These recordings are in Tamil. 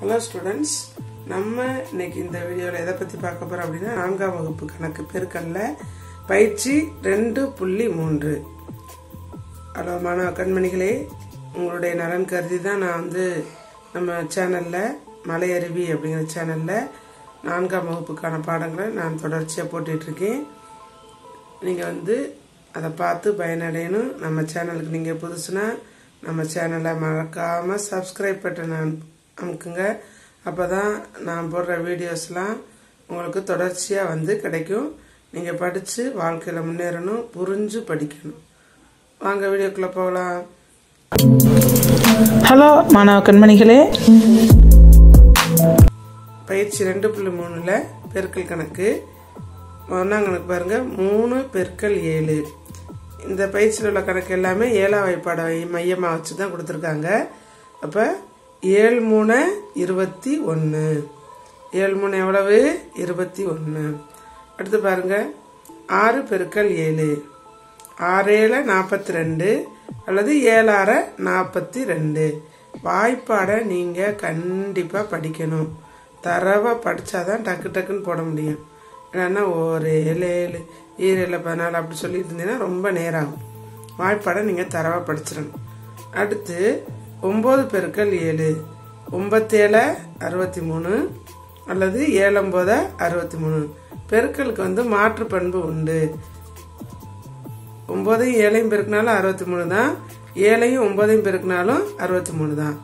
Hello students, நம்ம இன்னைக்கு இந்த வீடியோல எதை பத்தி பார்க்க போறோம் அப்படினா 4ஆம் வகுப்பு கணக்கு பெருக்கல்ல பயிற்சி 2.3. ஹலோ மாணவ கண்மணிகளே, உங்களுடைய நலன் கருதி தான் நான் நம்ம சேனல்ல மலையருவி அப்படிங்கிற சேனல்ல 4ஆம் வகுப்புக்கான பாடங்களை நான் தொடர்ச்சியா போட்டுட்டு இருக்கேன். நீங்க அதை பார்த்து பயனடையணும். நம்ம சேனலுக்கு நீங்க புதுசுனா நம்ம சேனலை மறக்காம சப்ஸ்கிரைப் பட்டன் அமுக்குங்க. அப்பதான் நான் போடுற வீடியோஸ்லாம் உங்களுக்கு தொடர்ச்சியா கிடைக்கும். நீங்க படிச்சு வாழ்க்கையில முன்னேறணும், புரிஞ்சு படிக்கணும். வாங்க வீடியோக்குள்ள போகலாம். ஹலோ மாணவ கண்மணிகளே, பயிற்சி 2.3ல பெருக்கல் கணக்கு 1ஆம் கணக்கு பாருங்க. 3 பெருக்கல் 7. இந்த பயிற்சியில் உள்ள கணக்கு எல்லாமே 7ஆம் வாய்ப்பாடை மையமா வச்சுதான் கொடுத்துருக்காங்க. அப்ப 7 3 21. 7 3 எவ்வளவு? 21. அடுத்து பாருங்க 6 பெருக்கல் 7. 6 7 42 அல்லது 7 6 42. வாய்ப்பாடை நீங்க கண்டிப்பா படிக்கணும். தரவா படிச்சாதான் டக்கு டக்குன்னு போட முடியும். இல்லைன்னா 1 7 7 7 14 அப்படி சொல்லிட்டு இருந்தீங்கன்னா ரொம்ப நேரம் ஆகும். வாய்ப்பாடை நீங்க தரவா படிச்சிடணும். அடுத்து 9 பெருக்கல் 7. 9 7 63 அல்லது 7 9 63. பெருக்கலுக்கு மாற்று பண்பு உண்டு. 9 7 பெருக்கினாலும் 63 தான், 7 9 பெருக்கினாலும் 63 தான்.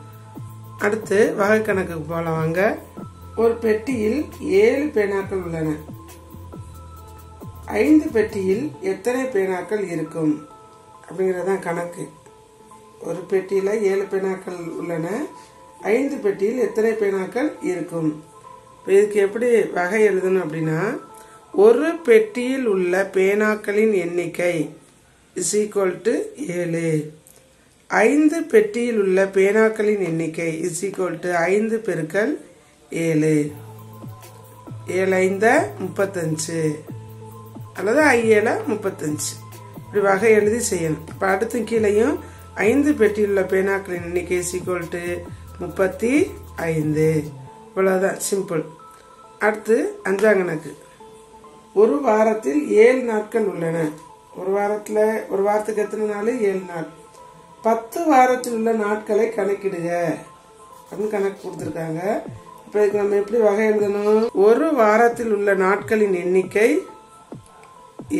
அடுத்து வகை கணக்குக்கு போலாம் வாங்க. ஒரு பெட்டியில் 7 பேனாக்கள் உள்ளன. 5 பெட்டியில் எத்தனை பேனாக்கள் இருக்கும் அப்படிங்கறதான் கணக்கு. ஒரு பெட்டியில 7 பேனாக்கள் உள்ளன. 5 பெட்டியில் எத்தனை பேனாக்கள் இருக்கும். இதுக்கு எப்படி வகை எழுதணும் அப்படின்னா, ஒரு பெட்டியில் உள்ள பேனாக்களின் எண்ணிக்கை is equal to 7. 5 பெட்டியில் உள்ள பேனாக்களின் எண்ணிக்கை is equal to 5 பெருக்கல் 7. 7 5 35 அல்லது 7 35. இப்படி வகை எழுதி செய்யணும். இப்ப அடுத்து கீழையும் 5 பெட்டியில் உள்ள பேனாக்களின் எண்ணிக்கை is equal to 35. இவ்வளவுதான், சிம்பிள். அடுத்து 5ஆம் கணக்கு. ஒரு வாரத்தில் 7 நாட்கள் உள்ளன. ஒரு வாரத்துக்கு எத்தனை நாள்? 7 நாள். 10 வாரத்தில் உள்ள நாட்களை கணக்கிடுக அப்படின்னு கணக்கு கொடுத்திருக்காங்க. இப்ப இதுக்கு நம்ம எப்படி வகை எழுதணும்? ஒரு வாரத்தில் உள்ள நாட்களின் எண்ணிக்கை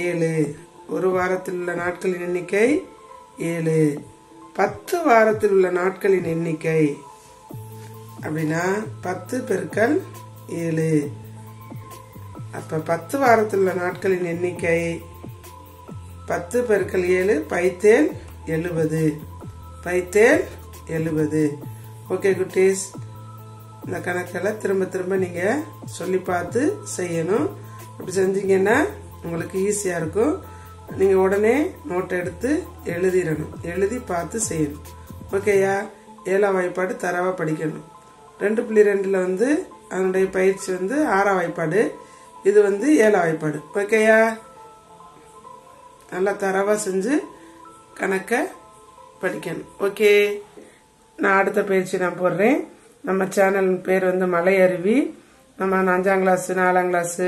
7. ஒரு வாரத்தில் உள்ள நாட்களின் எண்ணிக்கை 7. 10 வாரத்தில் உள்ள நாட்களின் எண்ணிக்கை அப்படின்னா 10 பெருக்கல் 7. அப்ப 10 வாரத்தில் உள்ள நாட்களின் எண்ணிக்கை 10 பெருக்கல் 7 பைத்தேல் 70. பைத்தேல் 70. ஓகே குட்டீஸ், இந்த கணக்கெல்லாம் திரும்ப திரும்ப நீங்க சொல்லி பார்த்து செய்யணும். அப்படி செஞ்சீங்கன்னா உங்களுக்கு ஈஸியா இருக்கும். நீங்க உடனே நோட் எடுத்து எழுதிடணும். எழுதி பார்த்து செய்யணும். ஓகேயா? 7ஆம் வாய்ப்பாடு தரவா படிக்கணும். 2.2ல அதனுடைய பயிற்சி 6ஆம் வாய்ப்பாடு. இது 7ஆம் வாய்ப்பாடு. ஓகேயா? நல்லா தரவா செஞ்சு கணக்க படிக்கணும். ஓகே, நான் அடுத்த பயிற்சி நான் போடுறேன். நம்ம சேனல் பேர் மலையருவி. நம்ம 5ஆம் கிளாஸ் 4ஆம் கிளாஸ்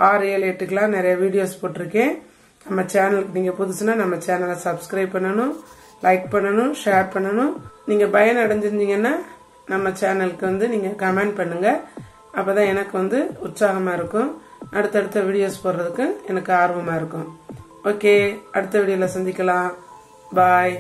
6 7 8க்கெல்லாம் நிறைய வீடியோஸ் போட்டிருக்கேன். நம்ம சேனலுக்கு நீங்க புதுசுனா நம்ம சேனலை சப்ஸ்கிரைப் பண்ணணும், லைக் பண்ணணும், ஷேர் பண்ணணும். நீங்க பயன் அடைஞ்சிருந்தீங்கன்னா நம்ம சேனலுக்கு நீங்க கமெண்ட் பண்ணுங்க. அப்பதான் எனக்கு உற்சாகமா இருக்கும். அடுத்தடுத்த வீடியோஸ் போடுறதுக்கு எனக்கு ஆர்வமா இருக்கும். ஓகே, அடுத்த வீடியோல சந்திக்கலாம். பாய்.